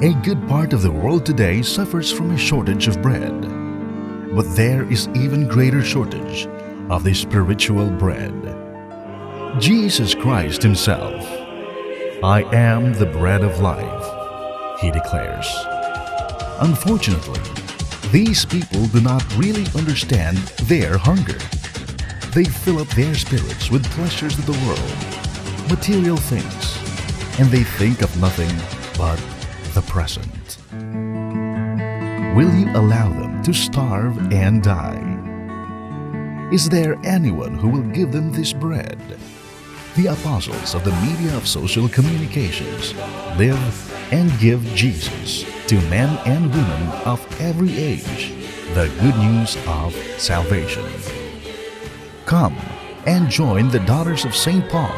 A good part of the world today suffers from a shortage of bread. But there is even greater shortage of the spiritual bread. Jesus Christ Himself, "I am the bread of life," He declares. Unfortunately, these people do not really understand their hunger. They fill up their spirits with pleasures of the world, material things, and they think of nothing but the present. Will you allow them to starve and die? Is there anyone who will give them this bread? The apostles of the media of social communications live and give Jesus to men and women of every age the good news of salvation. Come and join the Daughters of St. Paul.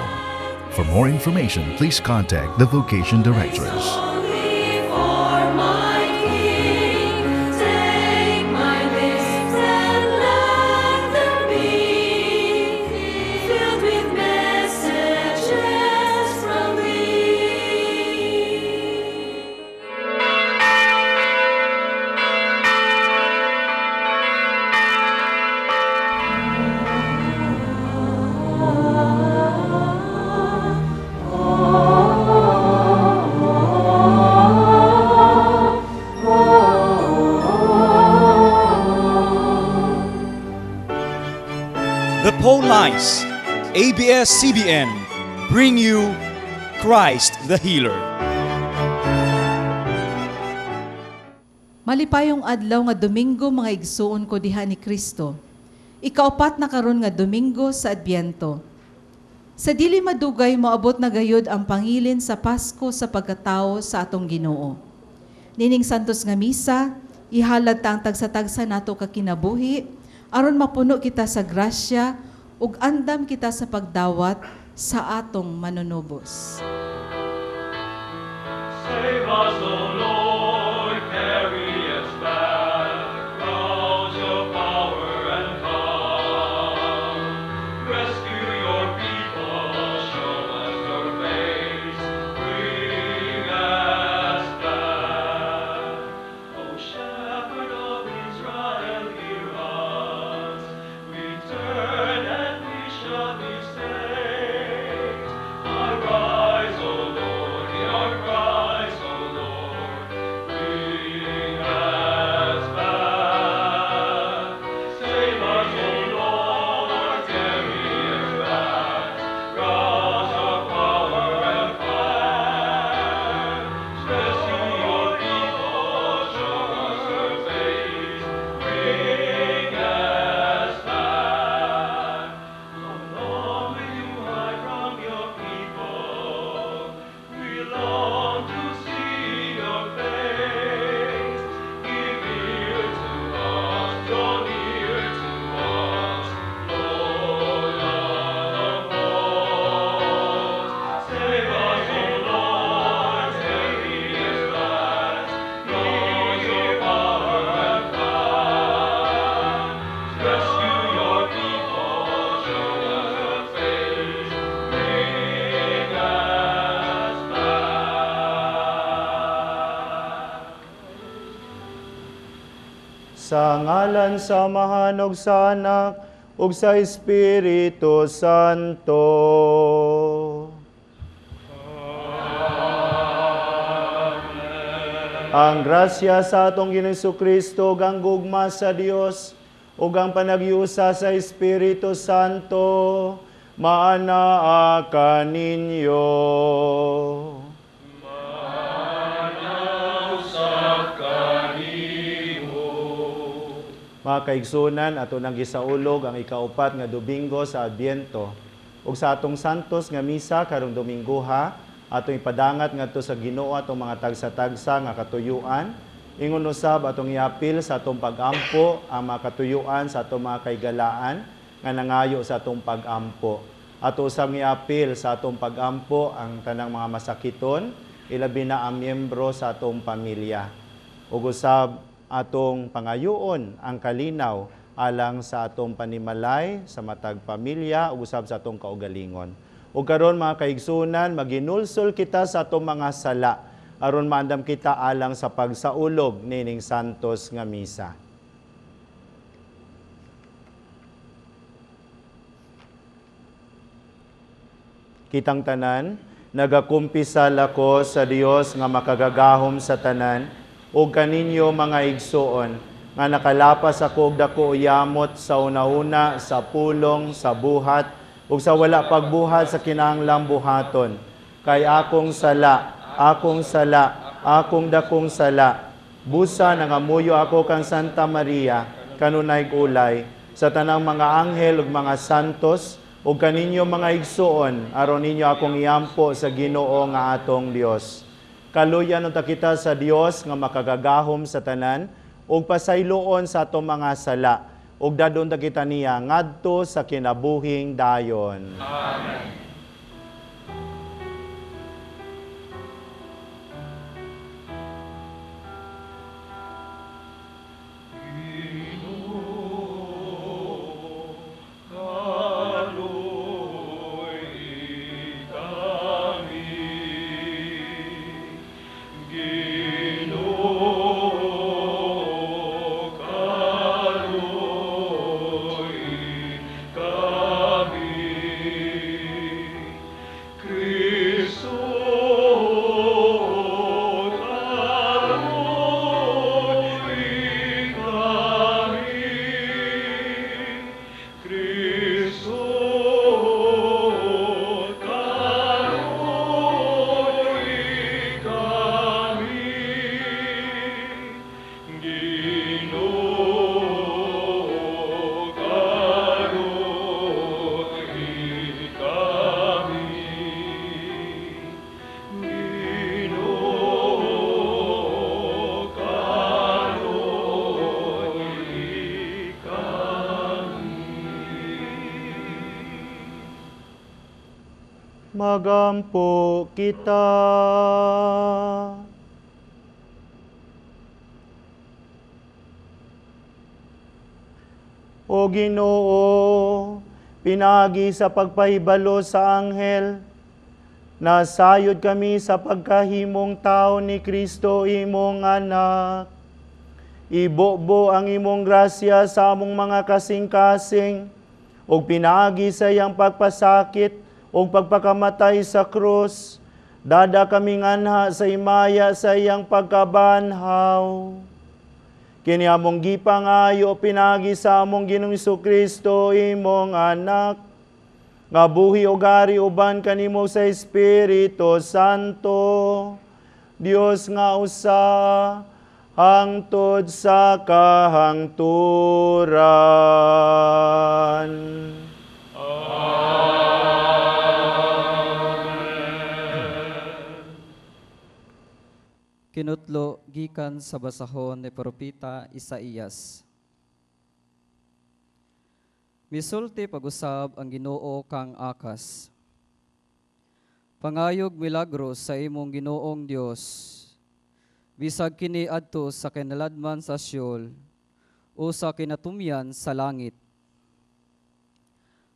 For more information, please contact the Vocation Directress. The Phone Lines, ABS-CBN, bring you Christ the Healer. Malipayong adlaw nga Domingo mga igsuon ko diha ni Kristo. Ikaapat na karon nga Domingo sa Adbyento. Sa dili madugay moabot na gayud ang pangilin sa Pasko sa pagkatao sa atong Ginoo. Nining santos nga misa, ihalad ta ang tagsa-tagsa nato ka kinabuhi aron mapuno kita sa grasya ug andam kita sa pagdawat sa atong manunubos. Save us, O Lord, carry us back, rouse your power and come. Rescue your people, show us your face, bring us back. O Shepherd of Israel, hear us, return and we shall be saved. Arise, O Lord, hear our cries, O Lord, bring us back. Save us, O Lord, carry us back, rouse our power and fire. Rescue your people, show us your face, bring us back. How long will you hide from your people? We long to see your face. Give ear to us, draw near to us, Lord of hosts. Save us, O Lord, carry us back, rouse your power and fire. Rescue your people, show us your face, bring us back. Sa ngalan sa Amahan ug sa Anak ug sa Espiritu Santo. Ang grasya sa atong Ginoong Kristo ug ang gugma sa Dios ug ang panaghiusa sa Espiritu Santo maanaa kaninyo. Mga kaigsunan, ato nang gisaulog ang ikaupat nga Domingo sa Adbyento. Ug sa atong santos nga misa karong Domingo ha, atong ipadangat ngadto sa Ginoo atong mga tagsa-tagsa nga katuyuan. Ingon usab atong iapil sa atong pag-ampo ang mga katuyuan sa atong mga kaigalaan nga nangayo sa atong pag-ampo. Ato usab iapil sa atong pag-ampo ang tanang mga masakiton, ilabi na ang miyembro sa atong pamilya. Ug usab atong pangayoon ang kalinaw alang sa atong panimalay sa matag pamilya ug usab sa atong kaugalingon. Ug karon mga kaigsunan, maginulsol kita sa atong mga sala aron maandam kita alang sa pagsaulog nining santos nga misa. Kitang tanan, nagakumpisal ako sa Dios nga makagagahom sa tanan, ug kaninyo mga igsoon, nga nakalapas ako og dako yamot sa una-una, sa pulong, sa buhat, ug sa wala pagbuhat sa kinahanglang buhaton. Kay akong sala, akong dakong sala. Busa nangamuyo ako kang Santa Maria, kanunay ulay, sa tanang mga anghel ug mga santos, ug kaninyo mga igsoon, aron ninyo akong iampo sa Ginoo nga atong Dios. Kaluyan unta kita sa Dios nga makagagahom sa tanan, ug pasayloon sa atong mga sala, ug dadon ta kita niya ngadto sa kinabuhing dayon. Amen. Magampo kita. O Ginoo, pinagi sa pagpahibalo sa anghel, nasayod kami sa pagkahimong tao ni Kristo imong anak. Ibobo ang imong grasya sa among mga kasing-kasing, o pinagi sa iyang pagpasakit, o pagpakamatay sa krus, dada kami nganha sa imaya sa iyang pagkabanhaw. Kini among gipangayo pinagi sa among Ginoong Kristo imong anak, nga buhi o gari uban kanimo sa Espiritu Santo, Dios nga usa, hangtod sa kahangturan. Kinutlo gikan sa basahon ni Propeta Isaías. Misulti pag-usab ang Ginoo kang akas. Pangayog milagros sa imong Ginoong Dios. Bisag kini adto sa kinaladman sa Siol o sa kinatumyan sa langit.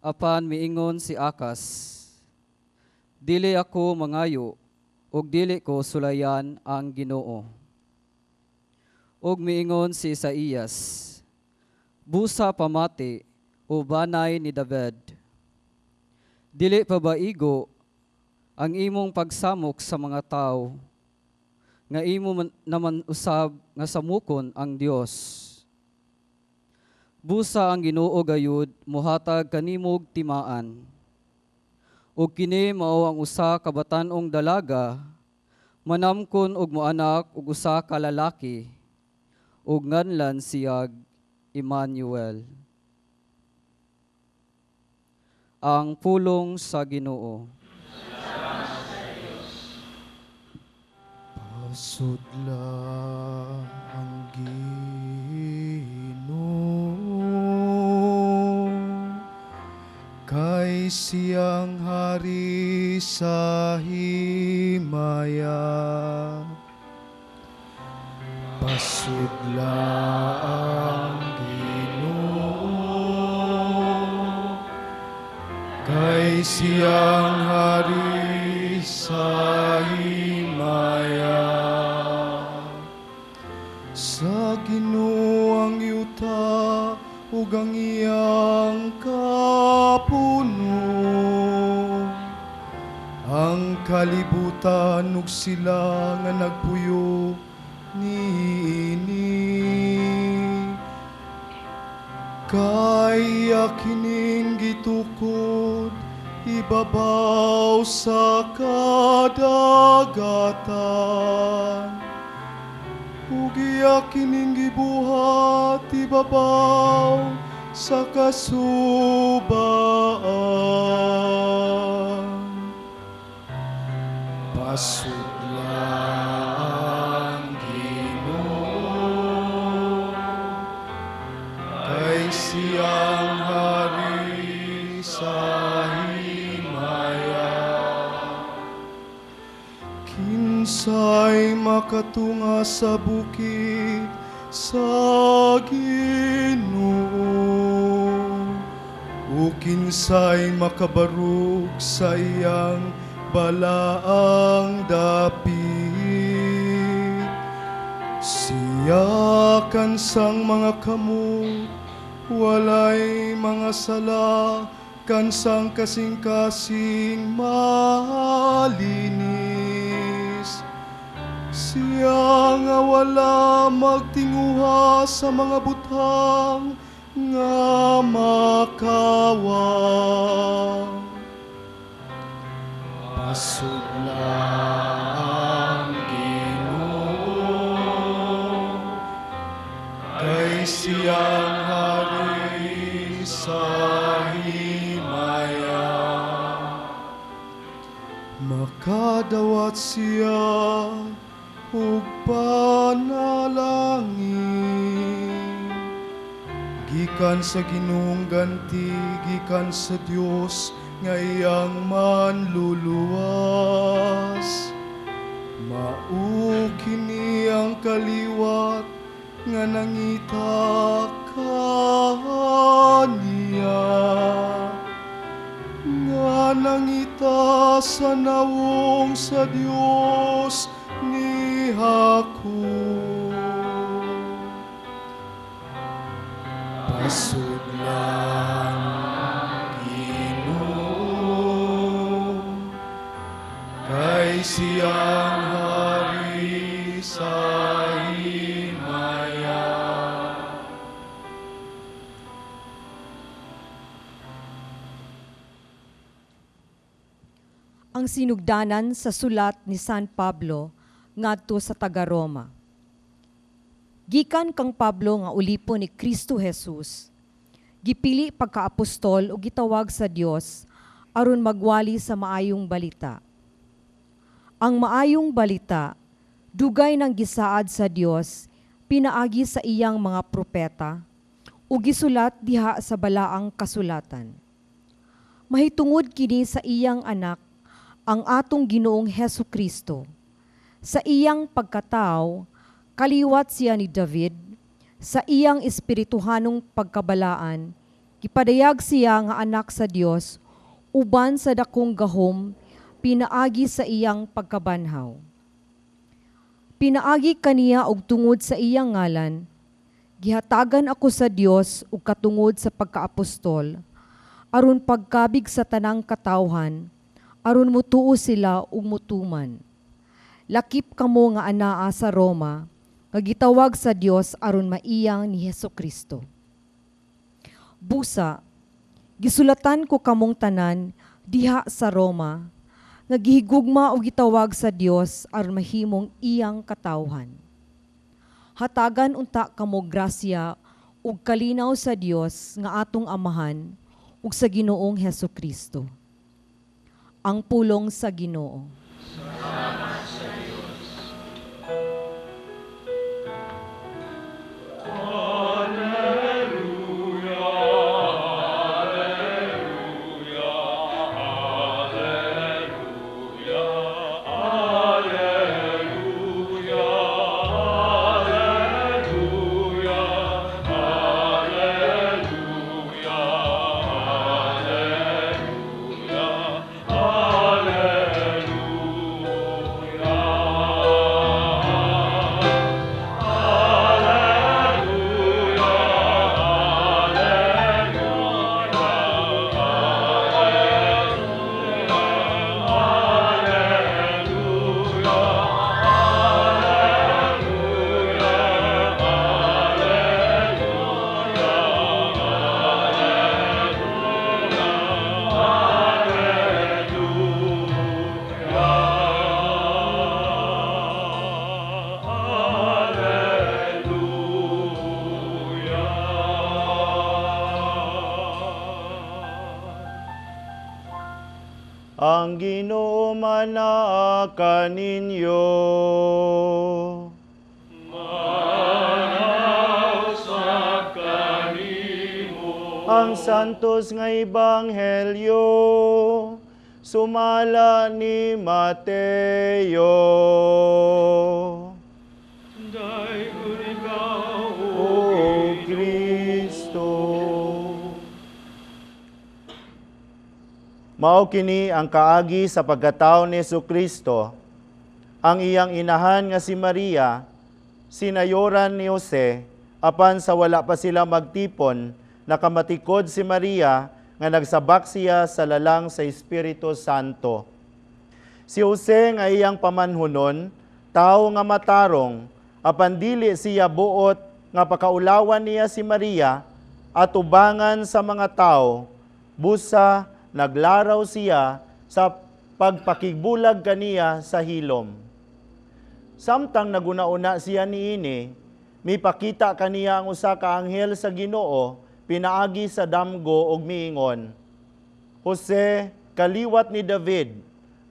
Apan miingon si Akas, dili ako mangayo, ug dili ko sulayan ang Ginoo. Ug miingon si Isaías, busa pamati o banay ni David. Dili pa ba igo ang imong pagsamok sa mga tao, nga imo naman usab nga samukon ang Dios. Busa ang Ginoo gayud mohatag kanimog timaan. Ug kini mao ang usa ka batan-ong dalaga, manamkon og moanak og usa ka lalaki, ug nganlan siyag Emmanuel. Ang pulong sa Ginoo. Pasudla ang Ginoo, kay siyang hari sa himaya. Pasudla ang Ginoo, kay siyang hari sa himaya. ug ang iyang kapuno. Ang kalibutan ug sila nga nagpuyo niini. Kaya kining gitukod ibabaw sa kadagatan. Ug iya kining gibuhat ibabaw sa kasubaan. Pasudlan Ginoo, kay siyang hari sa himaya. Kinsay makatunga sa bukid sa Ginoo, o kinsay makabarug sa iyang balaang dapit. Siya kansang mga kamot, walay mga sala, kansang kasing-kasing malinis. Siya nga wala magtinguha sa mga butang nga makawang. Pasudlan Ginoo, kay siyang hari sa himaya. Makadawat siya ug panalangin, gikan sa Ginoong ganti, gikan sa Dios nga iyang manluluwas. Mao kini ang kaliwat nga nangita kaniya, nga nangita sa nawong sa Dios ni Jacob. Pasudlan kay siyang hari sa himaya. Ang sinugdanan sa sulat ni San Pablo ngadto sa taga-Roma. Gikan kang Pablo nga ulipon ni Kristo Jesus, gipili pagkaapostol ug gitawag sa Dios aron magwali sa maayong balita. Ang maayong balita, dugay ng gisaad sa Dios, pinaagi sa iyang mga propeta, ug gisulat diha sa balaang kasulatan. Mahitungod kini sa iyang anak, ang atong Ginoong Hesukristo. Sa iyang pagkatao, kaliwat siya ni David, sa iyang espirituhanong pagkabalaan, gipadayag siya nga anak sa Dios, uban sa dakong gahom, pinaagi sa iyang pagkabanhaw. Pinaagi kaniya og tungod sa iyang ngalan, gihatagan ako sa Dios ug katungod sa pagkaapostol, aron pagkabig sa tanang katawhan, aron mutuo sila ug mutuman. Lakip kamo nga anaa sa Roma, nga gitawag sa Dios aron maiyang ni Hesukristo. Busa, gisulatan ko kamong tanan diha sa Roma, nga gihigugma o gitawag sa Dios aron mahimong iyang katawhan. Hatagan unta kamo grasya ug kalinaw sa Dios nga atong Amahan ug sa Ginoong Hesukristo. Ang pulong sa Ginoo. Salamat sa Diyos. Hallelujah. ang Ginoo manaa kaninyo. Ang santos nga ebanghelyo sumala ni Mateo. O Kristo. Mao kini ang kaagi sa pagkatao ni Jesucristo. Ang iyang inahan nga si Maria, sinayoran ni Jose, apan sa wala pa sila magtipon, nakamatikod si Maria nga nagsabak siya sa lalang sa Espiritu Santo. Si Jose nga iyang pamanhunon, tao nga matarong, apan dili siya buot nga pakaulawan niya si Maria at ubangan sa mga tao, busa naglaraw siya sa pagpakigbulag kaniya sa hilom. Samtang naguna-una siya niini, mipakita kaniya ang usa ka anghel sa Ginoo, pinaagi sa damgo og miingon, Jose, kaliwat ni David,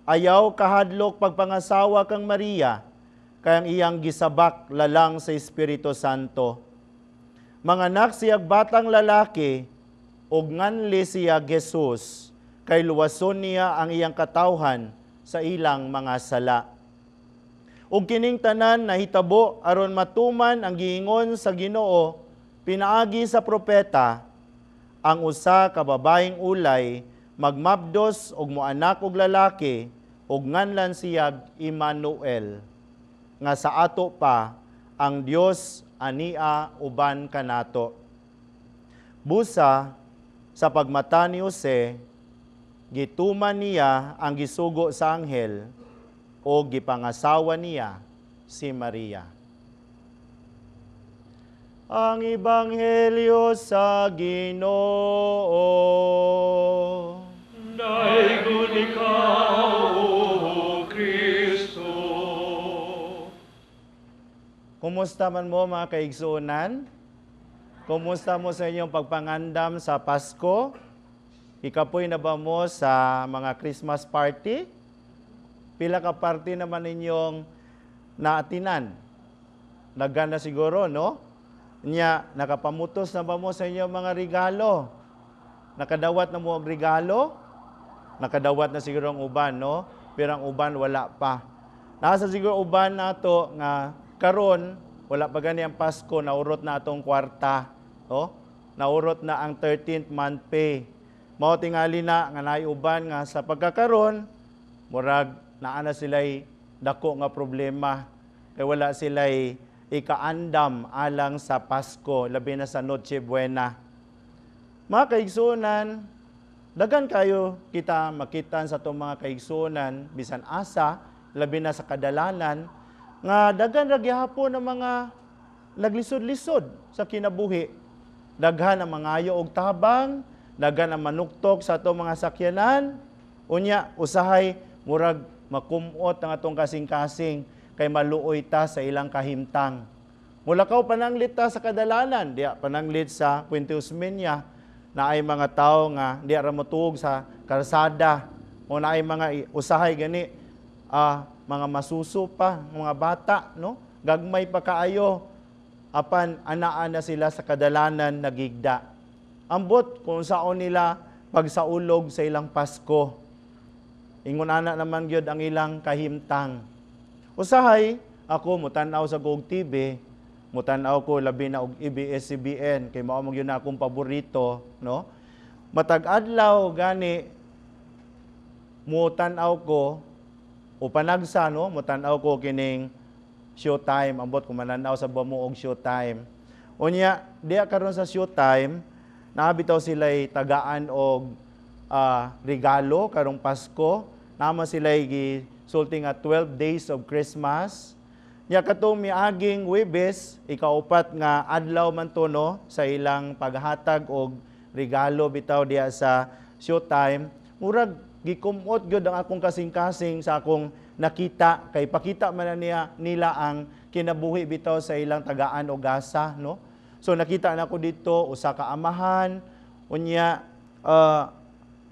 ayaw kahadlok pagpangasawa kang Maria, kayang iyang gisabak lalang sa Espiritu Santo. Manganak siyag batang lalaki, og nganli siya Jesus, kay luwason niya ang iyang katawhan sa ilang mga sala. Ug kining tanan nahitabo aron matuman ang giingon sa Ginoo pinaagi sa propeta, ang usa ka babaeng ulay magmabdos og moanak og lalaki ug nganlan siyag Immanuel, nga sa ato pa ang Dios ania uban kanato. Busa sa pagmata ni Jose, gituman niya ang gisugo sa anghel o gipangasawa niya si Maria. Ang Ebanghelyo sa Ginoo. Daigon ikaw, O Kristo. Kumusta man mo mga kaigsuonan? Kumusta mo sa inyong pagpangandam sa Pasko? Ikapoy na ba mo sa mga Christmas party? Pila ka party naman ninyong naatinan? Nagana siguro, no? Nya, nakapamutos na ba mo sa inyong mga regalo? Nakadawat na mo ang regalo? Nakadawat na siguro ang uban, no? Pero ang uban wala pa. Nasa siguro uban na to nga karon wala pa gani ang Pasko, naurot na atong kwarta, no? Naurot na ang 13th month pay. Mao tingali na nga naay uban nga sa pagkakaron murag naa na sila'y dako nga problema kay wala sila'y ikaandam alang sa Pasko, labi na sa Noche Buena. Mga kaigsunan, dagan kayo kita makitan sa itong mga kaigsunan, bisan asa, labi na sa kadalanan, nga dagan ragyahapon ng mga naglisod-lisod sa kinabuhi. Daghan ang mangayo og tabang, daghan ang manuktok sa itong mga sakyanan, unya, usahay, murag makumot ang atong kasing-kasing, kay maluoy ta sa ilang kahimtang. Mula kaw pananglit ta sa kadalanan, diya pananglit sa Puente Osmeña, na ay mga tao nga diya ra motuog sa karsada, o na ay mga usahay gani, mga masuso pa, mga bata, no? Gagmay pa kaayo, apan anaan na sila sa kadalanan nagigda. Ambot kung saon nila pagsaulog sa ilang Pasko. Ingon ana naman gyud ang ilang kahimtang. Usahay, ako mutanaw sa GOG TV, mutanaw ko labi na og ABS-CBN, kay mao yun na akong paborito, no? Matag-adlaw gani, mutanaw ko, o panagsa, no? Mutanaw ko kining Showtime, ambot ko mananaw sa bamo og Showtime. Unya, diya karon sa Showtime, naabitaw sila'y tagaan og regalo karong Pasko, naman sila'y sulti nga 12 days of Christmas. Nya katong miaging Huwebes, ikaupat nga adlaw man to, no, sa ilang paghatag og regalo bitaw diya sa Showtime. Murag gikumot gyud ang akong kasing-kasing sa akong nakita, kay pakita man na nila ang kinabuhi bitaw sa ilang tagaan o gasa, no. So nakita na ko dito usa ka amahan, unya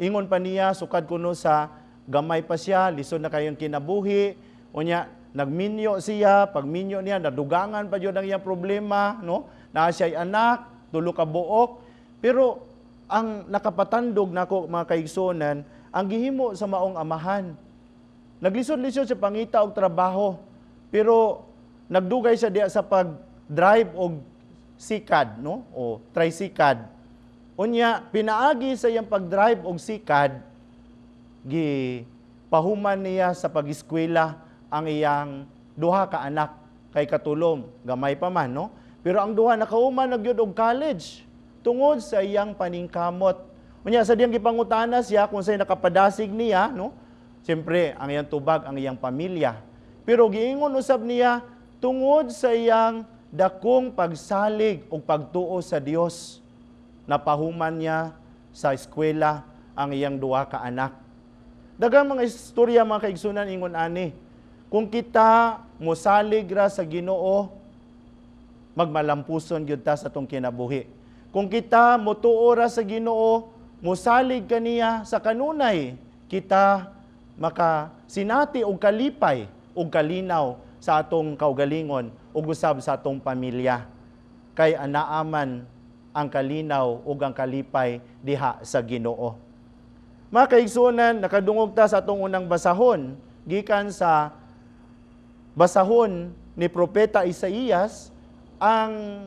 ingon pa niya sukad kuno sa gamay pa siya, lisod na kayong kinabuhi, unya nagminyo siya, pag minyo niya nadugangan pa jud ang iyang problema, no? Na siya'y anak, tulo ka buok, pero ang nakapatandog nako mga kaigsunan, ang gihimo sa maong amahan. Naglisod-lisod sa pangita og trabaho, pero nagdugay siya diya sa pag-drive og sikad, no? O tricycad. Unya, pinaagi sa iyang pag-drive og sikad, pahuman niya sa pag-eskwela ang iyang duha ka anak kay katulom, gamay pa man, no? Pero ang duha nakauman nagyud og college tungod sa iyang paningkamot. Unya sa diyang gipangutana siya kung say nakapadasig niya, no? Siyempre, ang iyang tubag, ang iyang pamilya. Pero giingon usab niya tungod sa iyang dakong pagsalig o pagtuo sa Dios. Napahuman niya sa eskwela ang iyang duha ka anak. Daghang mga istorya mga kaigsunan ingon ani. Kung kita mosalig ra sa Ginoo, magmalampuson gyud ta sa atong kinabuhi. Kung kita motuo ra sa Ginoo, mosalig kaniya sa kanunay, kita makasinati og kalipay og kalinaw sa atong kaugalingon ug usab sa atong pamilya. Kay anaaman ang kalinaw ug ang kalipay diha sa Ginoo. Mga kaigsunan, nakadungog ta sa atong unang basahon, gikan sa basahon ni Propeta Isaías, ang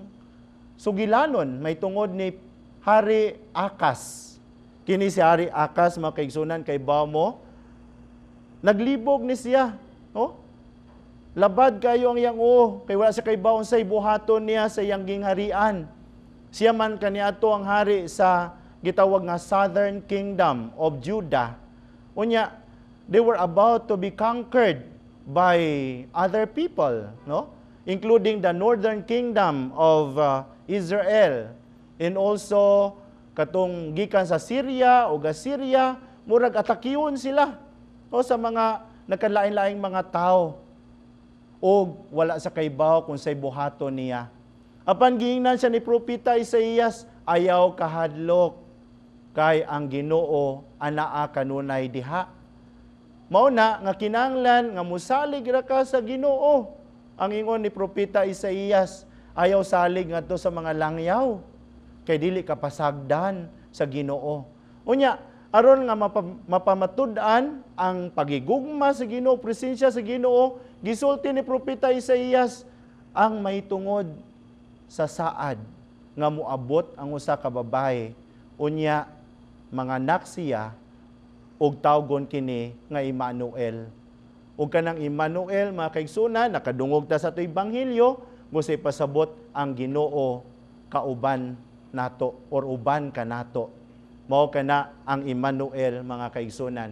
sugilanon may tungod ni Hari Akas. Kini si Hari Akas, mga kaigsunan, kay Bamo, naglibog ni siya, no? Labad kayo ang iyang kay wala siya kay baon say buhaton niya sa iyang gingharian. Siya man kaniadto ang hari sa gitawag nga Southern Kingdom of Judah. Unya, they were about to be conquered by other people, no? Including the Northern Kingdom of Israel, and also katong gikan sa Syria o Assyria, murag atakiyon sila, o sa mga nagkalain-laing mga tao, o wala sa kaybaw kung say buhaton niya. Apan giingnan siya ni Propeta Isaías, ayaw kahadlok, kay ang Ginoo anaa kanunay diha. Mao na nga kinanglan nga musalig ra ka sa Ginoo. Ang ingon ni Propeta Isaías, ayaw salig ngadto sa mga langyaw, kay dili ka pasagdan sa Ginoo. Unya, aron nga mapamatud-an ang pagigugma sa Ginoo, presensya sa Ginoo, gisulti ni Propeta Isaías ang may tungod sa saad nga muabot ang usa ka babae. Unya, mga anak siya ug tawgon kini nga Emmanuel. Ug kanang Emmanuel, mga kaigsunan, nakadungog ta sa ito Ebanghelyo, gusay pasabot ang Ginoo kauban nato or uban ka nato. Mao kana ang Emmanuel, mga kaigsunan.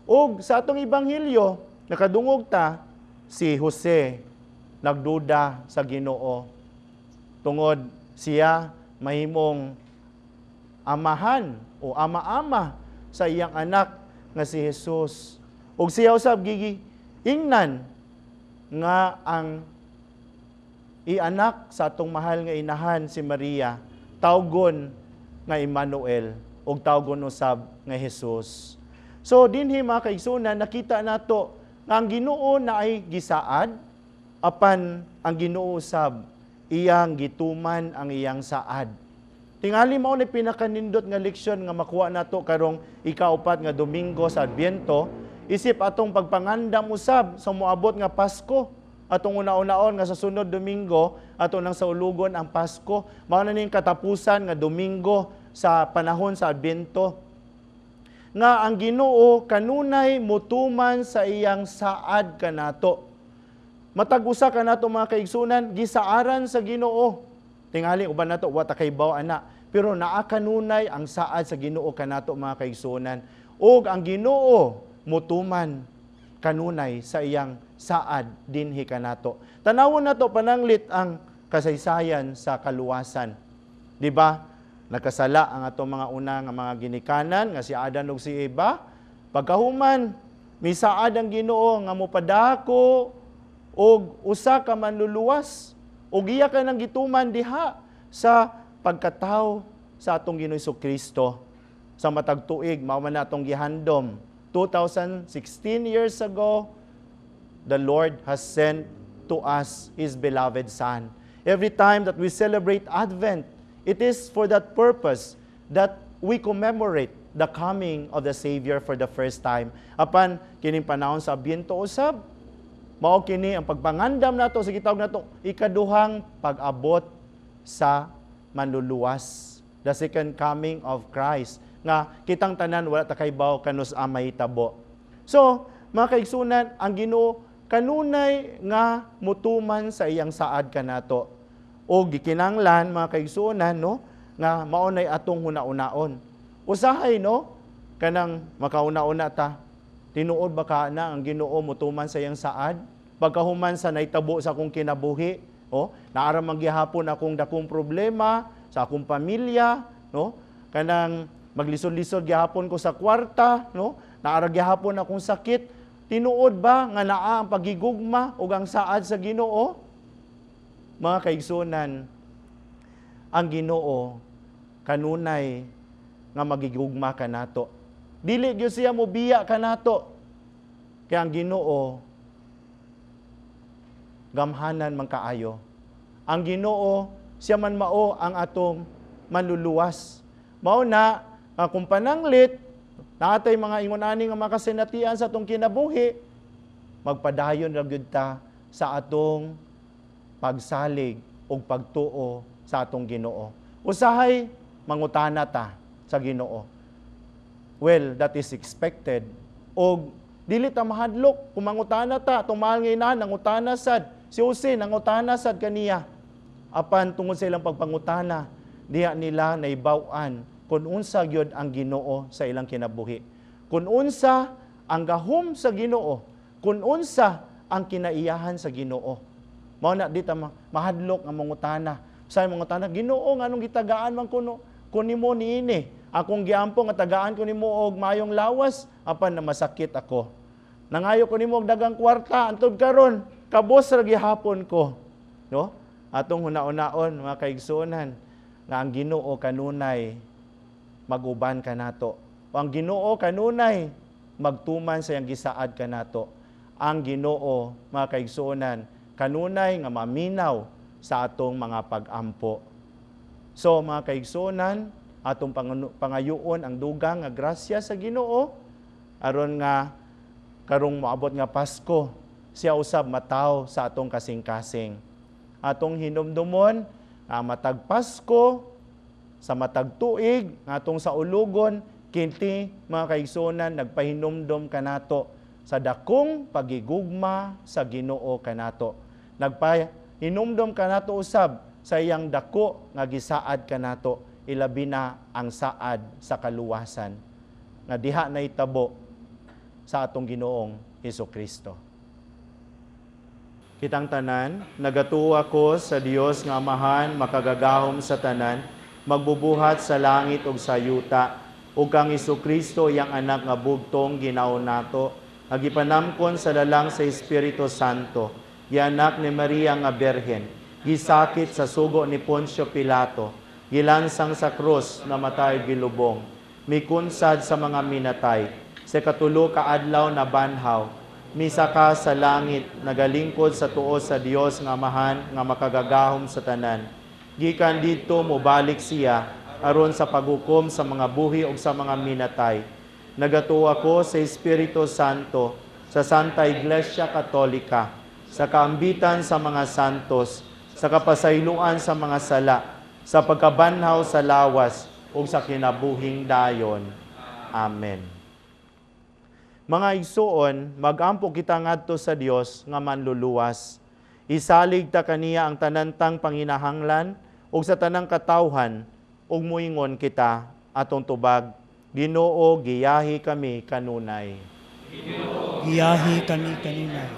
Ug sa atong Ebanghelyo, nakadungog ta si Jose nagduda sa Ginoo. Tungod siya mahimong amahan o ama-ama sa iyang anak nga si Jesus. Ug siya usab ingnan nga ang ianak sa atong mahal nga inahan si Maria, tawgon nga Emmanuel ug tawgon usab nga Jesus. So dinhi mga kaigsunan, nakita nato nga ang Ginoo na ay gisaad, apan ang Ginoo usab iyang gituman ang iyang saad. Tingali mao ni pinakanindot nga leksyon nga makuha nato karong ikaupat nga Domingo sa Adbyento, isip atong pagpangandam usab sa moabot nga Pasko. Atong una-unaon nga sa sunod Domingo, ato nang sa ulugon ang Pasko. Mao na ning katapusan nga Domingo sa panahon sa Adbyento. Nga ang Ginoo kanunay mutuman sa iyang saad kanato. Matag usa kanato mga kaigsunan, gisaaran sa Ginoo. Tingali uban nato wa ta kaybaw ana, pero naa kanunay ang saad sa Ginoo kanato mga kaigsunan. Ug ang Ginoo mutuman kanunay sa iyang saad dinhi kanato. Tanawon nato pananglit ang kasaysayan sa kaluwasan. Di ba? Nakasala ang atong mga una nga mga ginikanan nga si Adan ug si Eva. Pagkahuman, misaad ang Ginoo nga mopadako og usa ka manluluwas. O giya ka ng gituman diha sa pagkatao sa atong Ginoo Kristo. Sa matag tuig, mao man atong gihandom 2016 years ago, the Lord has sent to us His beloved Son. Every time that we celebrate Advent, it is for that purpose that we commemorate the coming of the Savior for the first time. Apan kining panahon sa Adbyento usab, mao kini ang pagpangandam nato sa gitawag nato ikaduhang pag-abot sa manluluwas, the second coming of Christ, nga kitang tanan wala ta kaybaw kanus amay tabo. So, mga kaigsunan, ang Ginoo kanunay nga mutuman sa iyang saad kanato. O gikinanglan, mga kaigsunan, no, nga maunay atong hunaon-naon. Usahay, no, kanang makauna-una ta, tinuod ba ka na ang Ginoo mutuman sa iyang saad? Pagkahuman sa naitabo sa akong kinabuhi, naara manggihapon akong dakong problema sa akong pamilya, no? Kanang maglisod-lisod gihapon ko sa kwarta, no? Naara gihapon akong sakit. Tinuod ba nga naa ang pagigugma ug ang saad sa Ginoo? Mga kaigsunan, ang Ginoo kanunay nga magigugma kanato. Dili gyud siya mobiya kanato. Kaya ang Ginoo gamhanan man kaayo. Ang Ginoo siya man mao ang atong manluluwas. Mao na kung pananglit natay mga ingon-ani nga makasinatian sa atong kinabuhi, magpadayon ra gyud ta sa atong pagsalig o pagtuo sa atong Ginoo. Usahay mangutana ta sa Ginoo. Well, that is expected. O dili ta mahadlok kung mangutana ta, itong mahal nga inahan, nangutana sad. Si Jose, nangutana sad kaniya. Apan tungod sa ilang pagpangutana, diha nila naibaw-an kung unsa gyud ang Ginoo sa ilang kinabuhi. Kung unsa ang gahom sa Ginoo, kung unsa ang kinaiyahan sa Ginoo. Mao na dita mahadlok ang mangutana. Sa mangutana, Ginoo nganong gitagaan man kuno kunimo niini? Akong giampo nga tagaan ko nimo og mayong lawas, apan na masakit ako. Nangayo ko nimo og dagang kwarta antud karon, kabos ra gihapon ko. No? Atong hunaon-naon mga kaigsuonan nga ang Ginoo kanunay maguban kanato. O ang Ginoo kanunay magtuman sa iyang gisaad kanato. Ang Ginoo mga kaigsuonan kanunay nga maminaw sa atong mga pag-ampo. So mga kaigsuonan, atong pangayoon ang dugang nga grasya sa Ginoo aron nga karong moabot nga Pasko siya usab mataw sa atong kasing-kasing. Atong hinumdumon matag Pasko sa matag tuig atong sa ulugon kinti mga kaigsuonan nagpahinumdom kanato sa dakong pagigugma sa Ginoo kanato. Nagpahinumdom kanato usab sa iyang dako nga gisaad kanato, ilabi na ang saad sa kaluwasan nga diha na itabo sa atong Ginoong Hesukristo. Kitang tanan, nagatuo ako sa Dios nga Amahan, makagagahom sa tanan, magbubuhat sa langit ug sa yuta, ug kang Hesukristo iyang anak nga bugtong ginaon nato, agipanamkon sa lalang sa Espiritu Santo, gianak ni Maria nga Berhen, gisakit sa sugo ni Poncio Pilato, gilansang sa krus na matay gilubong, mikunsad sa mga minatay, sa katulo ka adlaw na banhaw, misaka sa langit, nagalingkod sa tuo sa Dios nga Amahan nga makagagahom sa tanan. Gikan dito mobalik siya aron sa paghukom sa mga buhi ug sa mga minatay. Nagatuo ako sa Espiritu Santo, sa Santa Iglesia Katolika, sa kaambitan sa mga santos, sa kapasayloan sa mga sala, sa pagkabanhaw sa lawas ug sa kinabuhing dayon. Amen. Mga igsuon, magampo kita ngadto sa Dios nga manluluwas. Isalig ta kaniya ang tanantang panginahanglan ug sa tanang katawhan ug muingon kita atong tubag, Ginoo giyahi kami kanunay. Giyahi kami kanunay.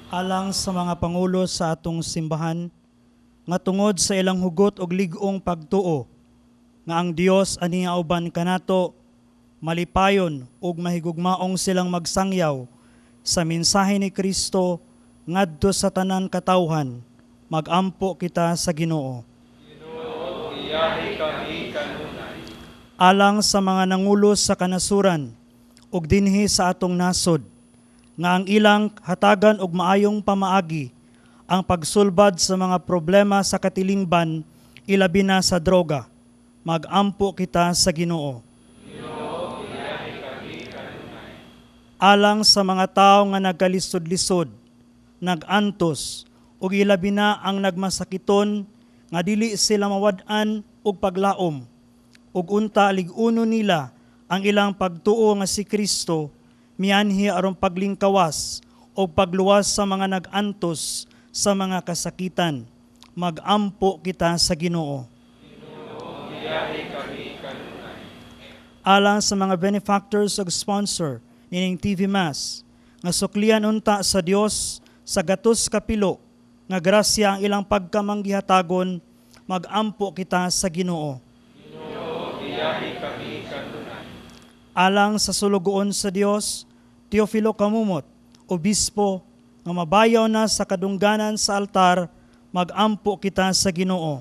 Alang sa mga pangulo sa atong simbahan nga tungod sa ilang hugot og lig-ong pagtuo nga ang Dios aniya uban kanato, malipayon ug mahigugmaong silang magsangyaw sa mensahe ni Kristo ngadto sa tanan katawhan, magampo kita sa Ginoo. Ginoo, iyahi kami kanunay. Alang sa mga nangulo sa kanasuran ug dinhi sa atong nasod, nga ang ilang hatagan og maayong pamaagi ang pagsulbad sa mga problema sa katilingban, ilabi na sa droga. Magampo kita sa Ginoo. Alang sa mga tao nga nagkalisod-lisod, nagantos, ug ilabi na ang nagmasakiton, nga dili sila mawad-an og paglaom, ug unta lig-uno nila ang ilang pagtuo nga si Kristo, mianhi aron paglingkawas o pagluwas sa mga nagantos sa mga kasakitan. Magampo kita sa Ginoo. Alang sa mga benefactors ug sponsor nining TV Mass, nga suklian unta sa Dios sa gatos kapilo, nga grasya ang ilang pagkamanggihatagon, magampo kita sa Ginoo. Alang sa sulugoon sa Dios, Teofilo Kamumot, obispo, nga mabayaw na sa kadungganan sa altar, magampo kita sa Ginoo.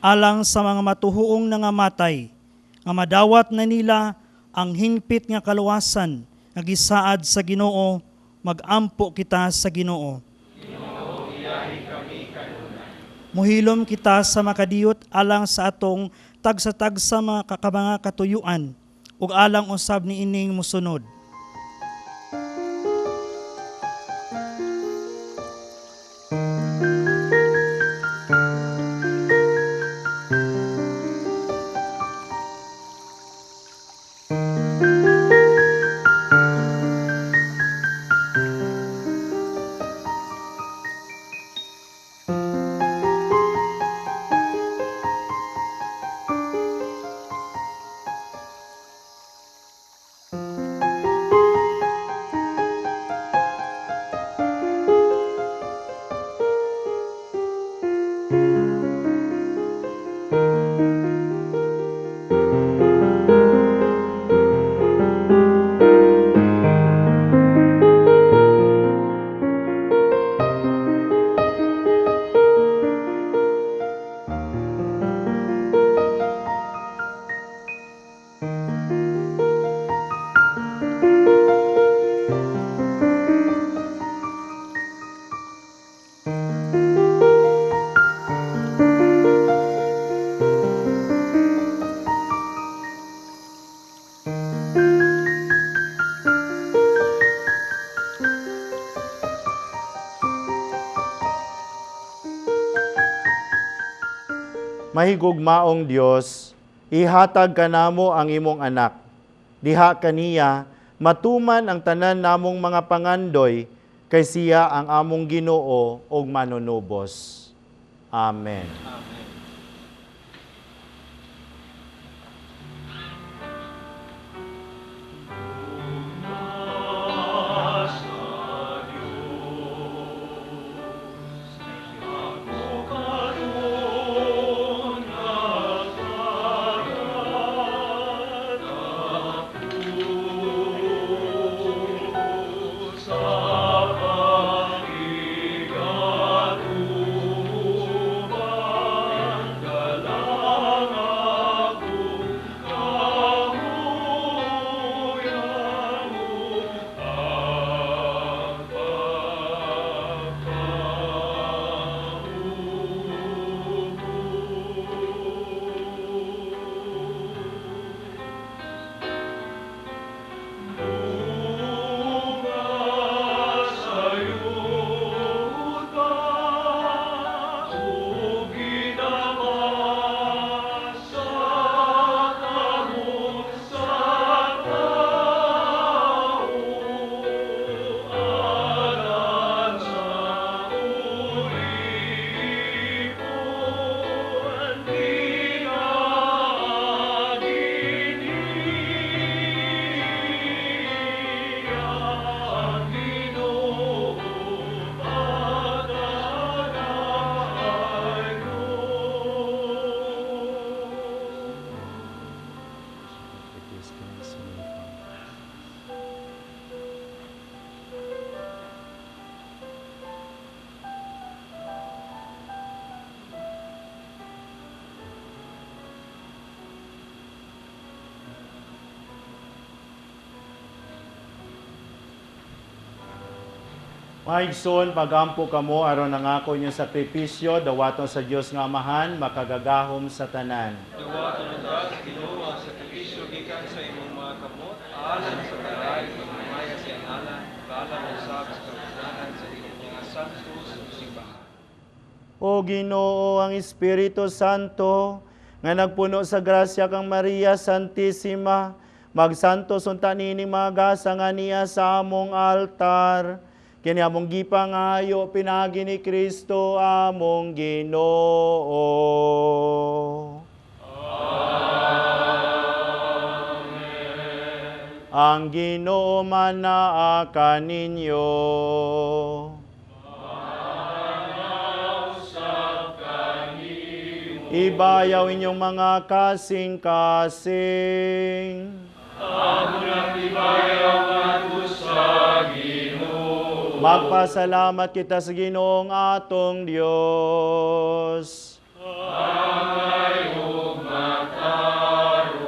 Alang sa mga matuhuong nangamatay, nga madawat na nila ang hingpit nga kaluwasan, nga gisaad sa Ginoo, magampo kita sa Ginoo. Muhilom kita sa makadiyot alang sa atong tagsa-tagsa mga katuyuan, ug alang usab ni ining musunod. Mahigugmaong Dios, ihatag kanamo ang imong anak. Diha kaniya matuman ang tanan namong mga pangandoy, kay siya ang among Ginoo ug manunubos. Amen. Maigsoon, pagampo kamo aron nangako niyo sakripisyo, dawaton sa Dios nga Amahan, makagagahom sa tanan. Dawaton unta sa Ginoo ang sakripisyo gikan sa imong mga kamot, alang sa balay ug mamaya sa ngalan, alang usab sa kapusnanan sa imong mga santos ug simbahan. O Ginoo, ang Espiritu Santo, nga nagpuno sa grasya kang Maria Santissima, magsantos unta nining mga gasa nga niya sa among altar. Kini among gipangayo pinagi ni Kristo among Ginoo. Amen. Ang Ginoo manaa kaninyo. Ibayaw inyong mga kasing-kasing. Amo nang ibayaw nga sa Ginoo. Magpasalamat kita sa Ginoong atong Dios. Angay ug mataro.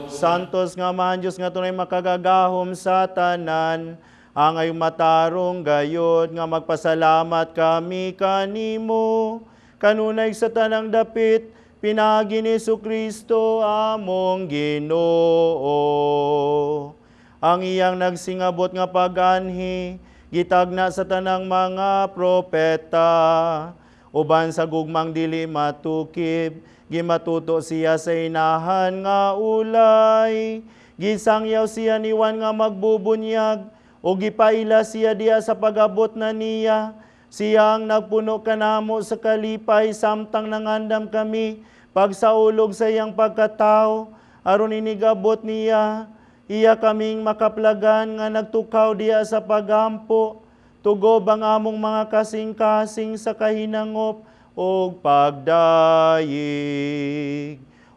Santos nga man Diyos nga tunay makagagahom sa tanan, angay matarong gayod nga magpasalamat kami kanimo. Kanunay sa tanang dapit, pinagi ni Jesucristo among Ginoo. Ang iyang nagsingabot nga paganhi, gitagna sa tanang mga propeta. Uban sa gugmang dili matukib, gimatuto siya sa inahan nga ulay. Gisangyaw siya ni Juan nga magbubunyag, o gipaila siya diya sa pagabot na niya. Siyang nagpuno kanamo sa kalipay, samtang nangandam kami, pagsaulog sa iyang pagkatao, aron inigabot niya, iya kaming makaplagan nga nagtukaw diya sa pagampo, tugob ang among mga kasing-kasing sa kahinangop, og pagdayig,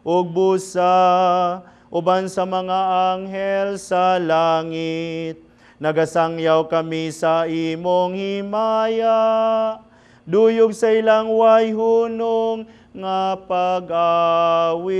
og busa, uban sa mga anghel sa langit. Nagasangyaw kami sa imong himaya, duyog sa ilang way hunong nga pag-awit.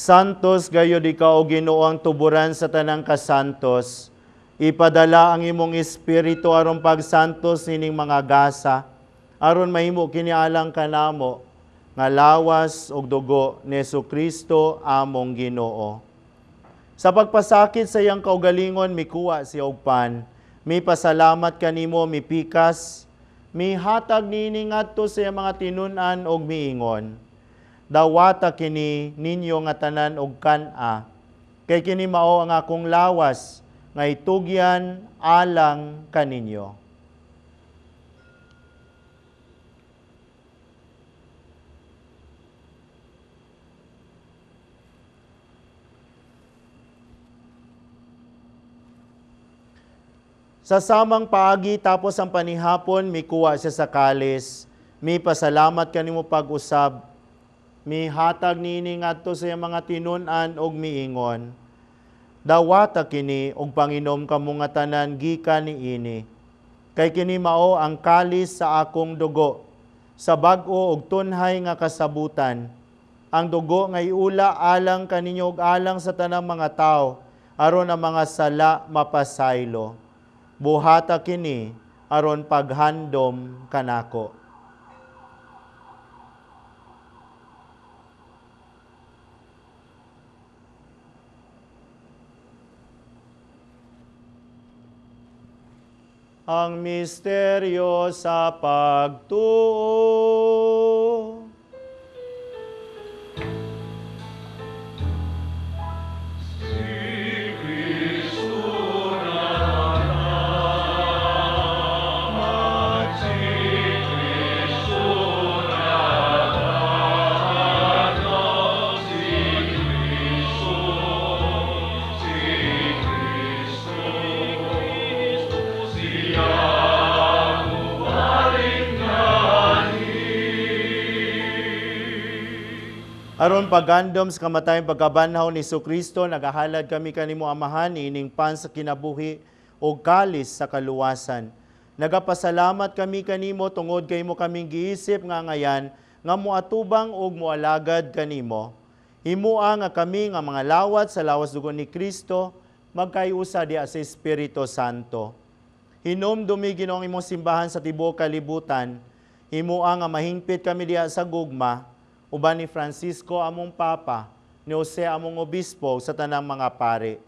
Santos gayod ikaw, Ginoo, ang tuburan sa tanang kasantos. Ipadala ang imong espiritu aron pagsantos nining mga gasa, aron mahimo kinialang kanamo nga lawas og dugo ni Jesucristo among Ginoo. Sa pagpasakit sa iyang kaugalingon mikuha siya og pan. Mi pasalamat kanimo mipikas mihatag nini ngadto sa mga tinun-an og miingon, dawata kini ninyo nga tanan og kan-a, kay kini mao ang akong lawas nga itugyan alang kaninyo. Sa samang paagi tapos ang panihapon, mikuha siya sa kalis, mi pasalamat kanimo pag-usab, mi hatag nini ngadto sa mga tinun-an og miingon, dawata kini og panginom kamo nga tanan gikan niini, kay kini mao ang kalis sa akong dugo, sa bag-o og tunhay nga kasabutan, ang dugo nga iula alang kaninyo ug alang sa tanang mga tao, aron ang mga sala mapasaylo. Buhata kini aron paghandom kanako. Ang misteryo sa pagtuo. Aron pagandom sa kamatayang pagkabanhaw ni Kristo, nagahalad kami kanimo Amahan ining pan sa kinabuhi o kalis sa kaluwasan. Nagapasalamat kami kanimo tungod kay mo kaming giisip nga ngayan nga moatubang og moalagad kanimo. Himua nga kami nga mga lawat sa lawas dugo ni Kristo magkayusa diha sa Espiritu Santo. Hinumdumi Ginoong imong simbahan sa tibuok kalibutan. Himua nga mahingpit kami diha sa gugma uban ni Francisco among Papa, ni Jose among Obispo sa tanang mga pare.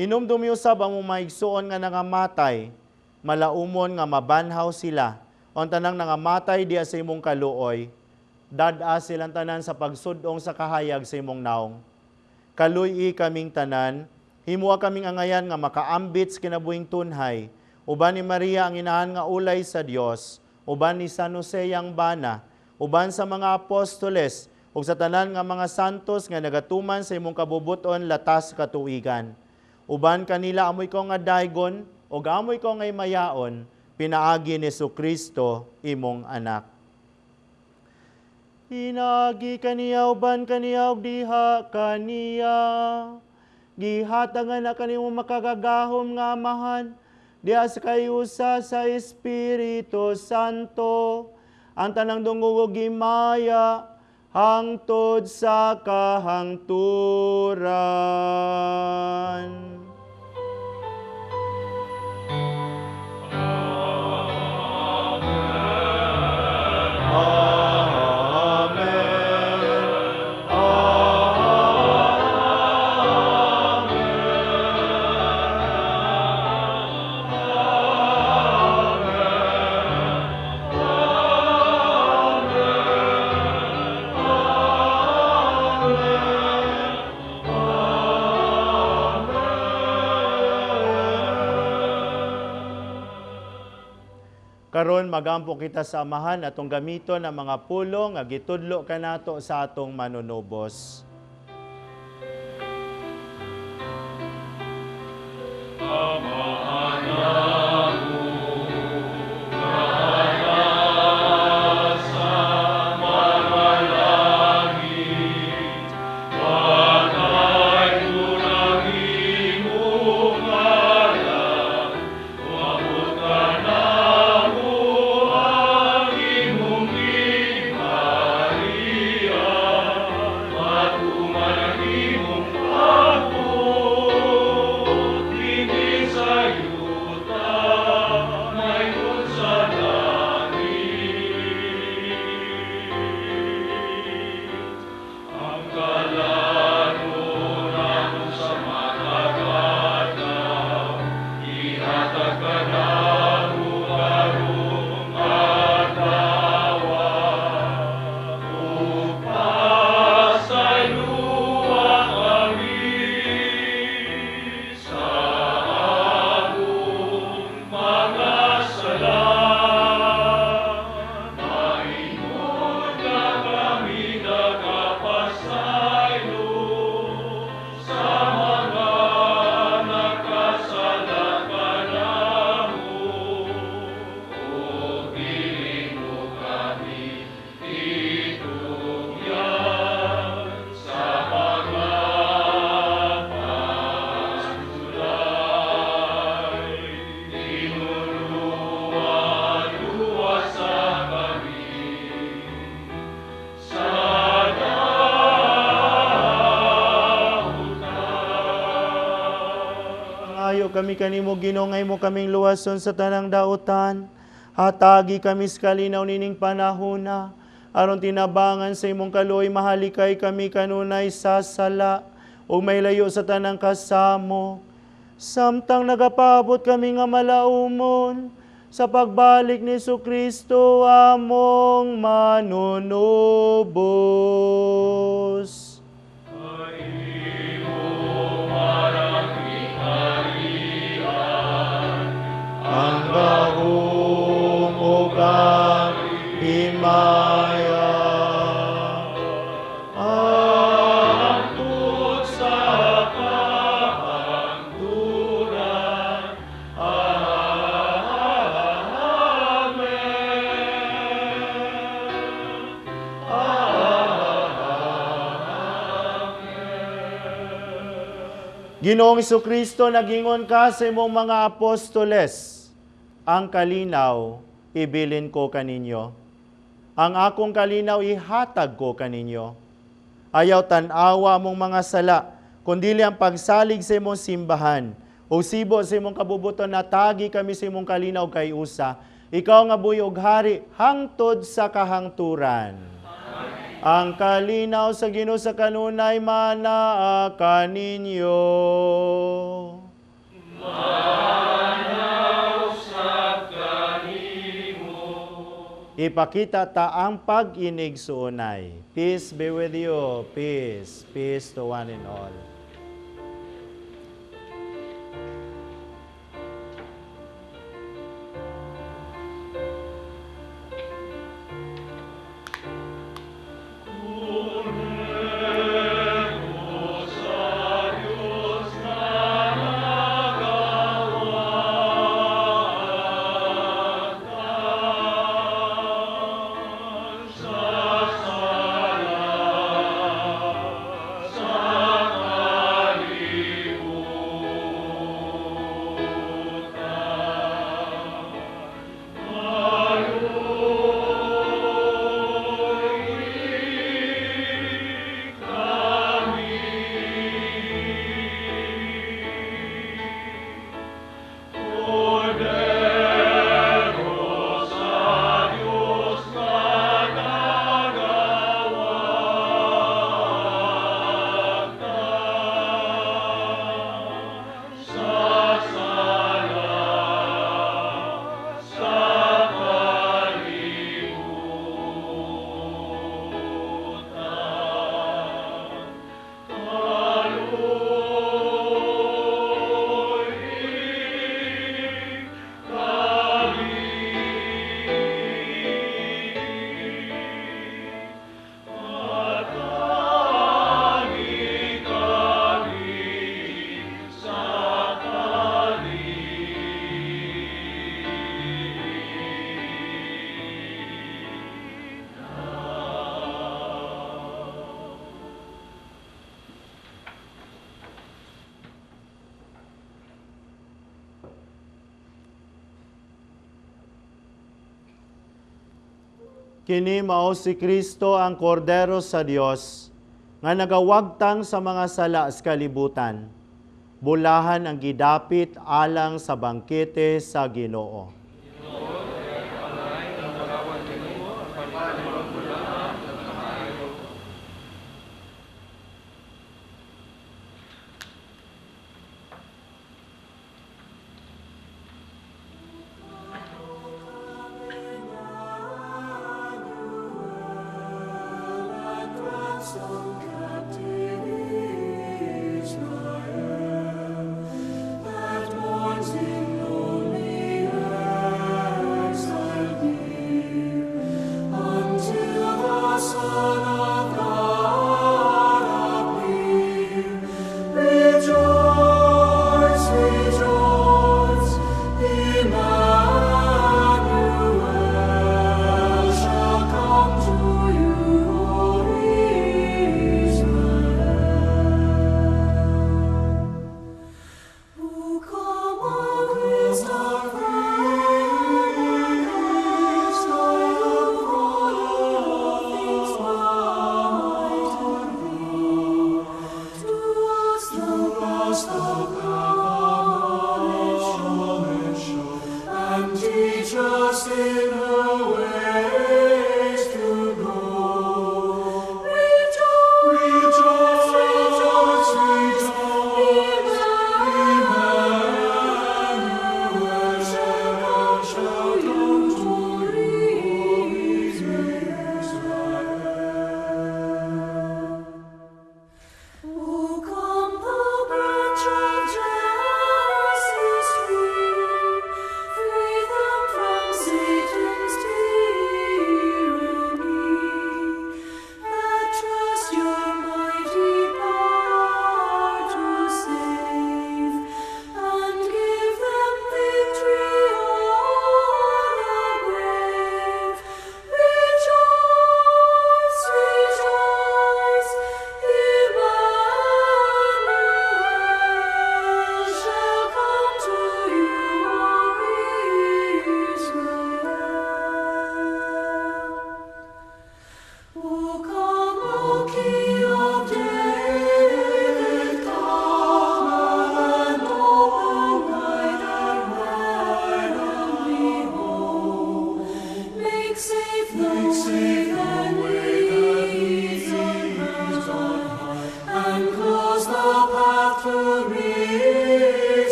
Hinumdumi usab among maigsuon nga nangamatay, malaumon nga mabanhaw sila, o tanang nangamatay diya sa imong kaluoy, dad-a silang tanan sa pagsudong sa kahayag sa imong naong. Kaluy kaming tanan, himua kaming angayan nga makaambit sa kinabuhing tunhay, uban ni Maria ang inahan nga ulay sa Dios, uban ni San Jose yang bana, uban sa mga apostoles, ug sa tanan nga mga santos nga nagatuman sa imong kabubuton latas katuigan. Uban kanila amoy ko nga daygon, ug amoy ko ngay mayaon, pinaagi ni Kristo imong anak. Pinaagi kaniya, uban kaniya, ug diha kaniya. Gihatangan na kanimo makagagahom nga Amahan, diha sa kayusa sa Espiritu Santo, ang tanang dungog gimaya hangtod sa kahangturan. Karon magampo kita sa Amahan atong gamiton ang mga pulo nga gitudlo kanato sa atong manunubos. Maria, maayo kami kanimo Ginoo, ngay mo kaming luwason sa tanang dautan. Hatagi kami sa kalinaw nining panahona. Aron tinabangan sa imong kaluoy, mahalikay kami kanunay sa sala o may layo sa tanang kasamo. Samtang nagapaabot kami nga malaumon sa pagbalik ni Jesucristo among manunubos. Ang gahom o ang himaya, angkot sa kahangturan. Ginoong Jesucristo, nagingon ka sa imong mga apostoles, ang kalinaw ibilin ko kaninyo. Ang akong kalinaw ihatag ko kaninyo. Ayaw tan-awa mong mga sala, kundili ang pagsalig sa imong simbahan. O sibo sa imong kabubuton, natagi kami sa imong kalinaw kay usa. Ikaw nga buhi og hari hangtod sa kahangturan. Ang kalinaw sa Ginoo sa kanunay manaa kaninyo. Manaw sa kanimo. Ipakita ta ang pag-inig suunay. Peace be with you. Peace. Peace to one and all. Kini mao si Kristo ang kordero sa Dios nga nagawagtang sa mga sala sa kalibutan. Bulahan ang gidapit alang sa bangkete sa Ginoo. Lost the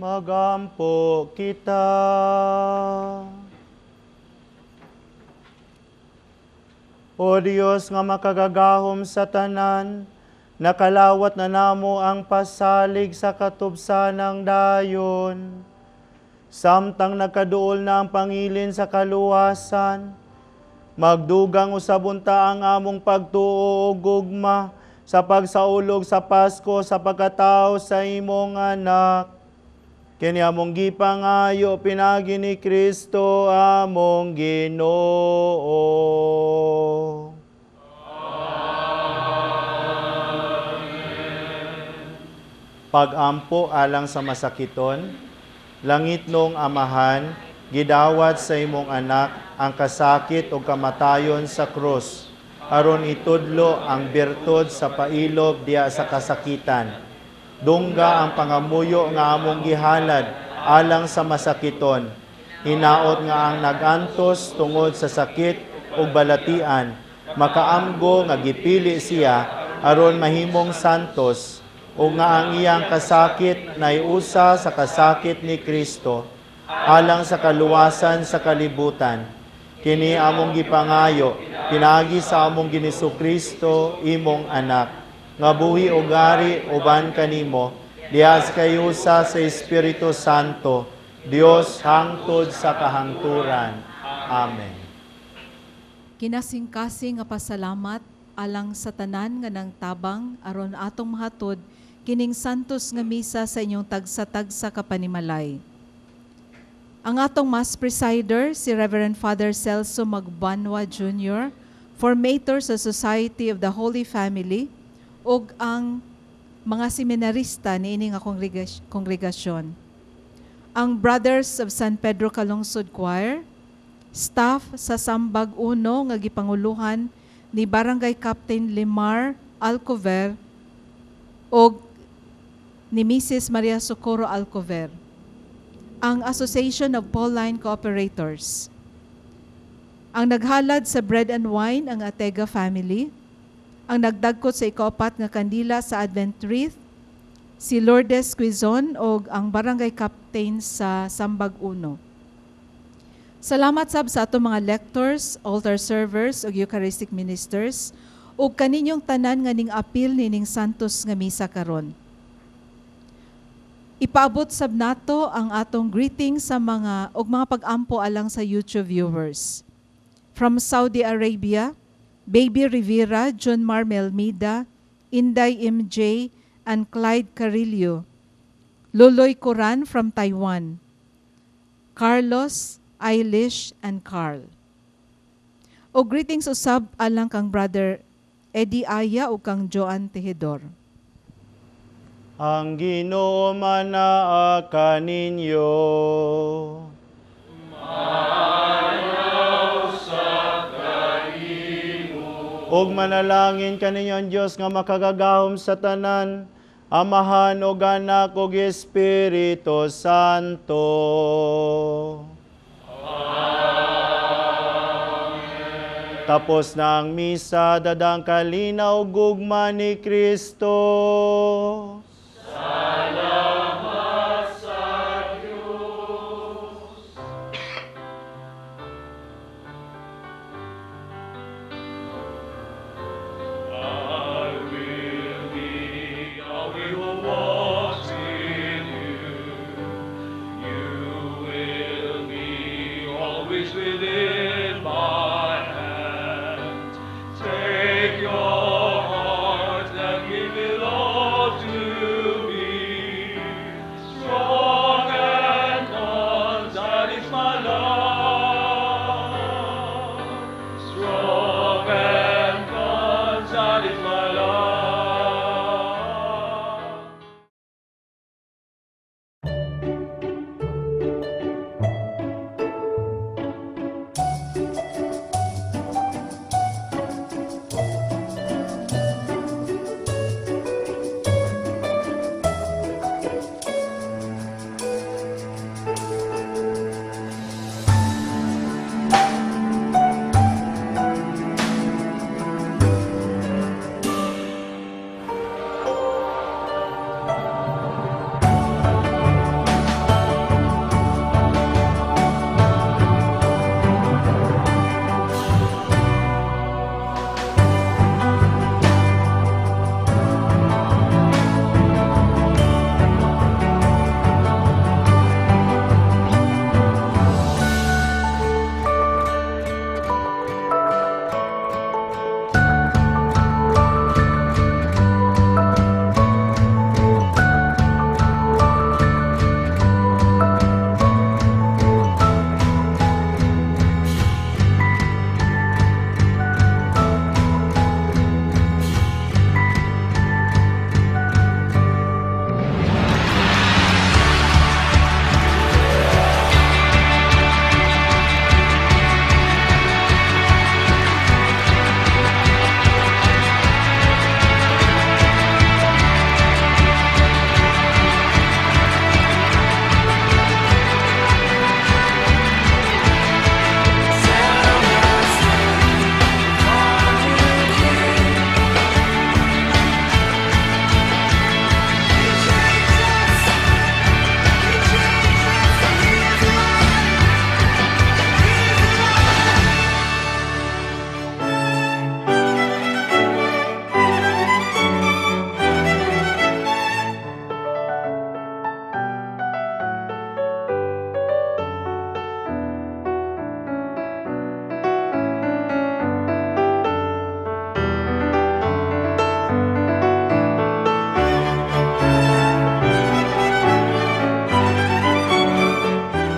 Magampo kita. O Dios nga makagagahom sa tanan, nakalawat na namo ang pasalig sa katubsanang dayon. Samtang nagkaduol na ang pangilin sa kaluwasan, magdugang usabunta ang among pagtuo o gugma sa pagsaulog sa Pasko sa pagkatao sa imong anak. Kini among gipangayo pinagi ni Kristo among Ginoo. Pagampo alang sa masakiton, langit nung amahan, gidawat sa imong anak ang kasakit o kamatayon sa krus, aron itudlo ang bertud sa pailog diya sa kasakitan. Dungga ang pangamuyo nga among gihalad alang sa masakiton. Hinaot nga ang nagantos tungod sa sakit o balatian, makaamgo nga gipili siya aron mahimong santos, o nga ang iyang kasakit na iusa sa kasakit ni Kristo, alang sa kaluwasan sa kalibutan. Kini among gipangayo, pinagi sa among Ginisu Kristo, imong anak, nga buhi o gari uban kanimo, dias kayusa sa Espiritu Santo, Dios hangtod sa kahangturan. Amen. Kinasingkasing nga pasalamat alang sa tanan nga nang tabang aron atong mahatod kining santos nga misa sa inyong tagsa-tagsa kapanimalay. Ang atong Mass Presider, si Reverend Father Celso Magbanwa Jr., Formator sa Society of the Holy Family, ug ang mga seminarista niini nga kongregasyon. Ang Brothers of San Pedro Calungsod Choir, staff sa Sambag Uno nga gipanguluhan ni Barangay Captain Limar Alcover ug ni Mrs. Maria Socorro Alcover. Ang Association of Pauline Cooperators. Ang naghalad sa bread and wine ang Atega family. Ang nagdagkot sa ikaapat nga kandila sa Advent wreath, si Lourdes Quizon o ang barangay captain sa Sambag Uno. Salamat sab sa ato mga lectors, altar servers o Eucharistic ministers o kaninyong tanan nga ning apil nining santos nga misa karon. Ipaabot sab nato ang atong greeting sa mga pag-ampo alang sa YouTube viewers. From Saudi Arabia, Baby Rivera, John Mar Melmida, Inday MJ, and Clyde Carillo. Luloy Coran from Taiwan. Carlos, Eilish, and Carl. O greetings usab alang kang Brother Eddie Aya o kang Joan Tejidor. Ang Ginoo manaa kaninyo. Ug manalangin kaninyo Dios nga makagagahom sa tanan, Amahan ug Anak ug Espiritu Santo. Amen. Tapos na ang misa, dadang kalinaw gugma ni Kristo. Salamat sa Diyos. Within my hands, take your heart and give it all to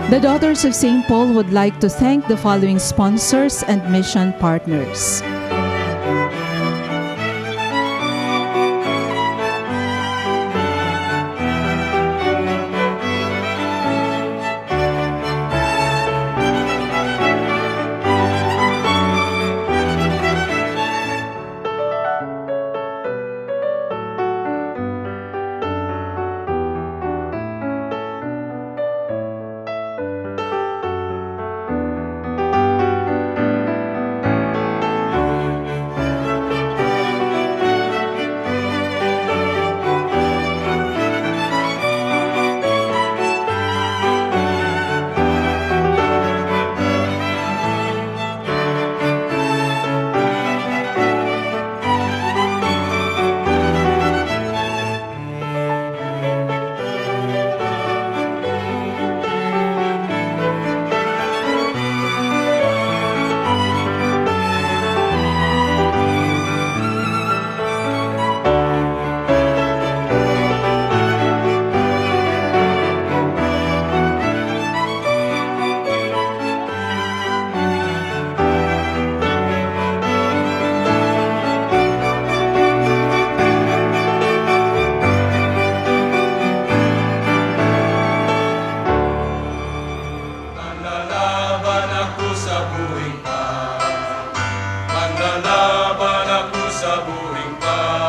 The Daughters of St. Paul would like to thank the following sponsors and mission partners. Manlalaban ako sa buhing pa. Manlalaban ako sa buhing pa.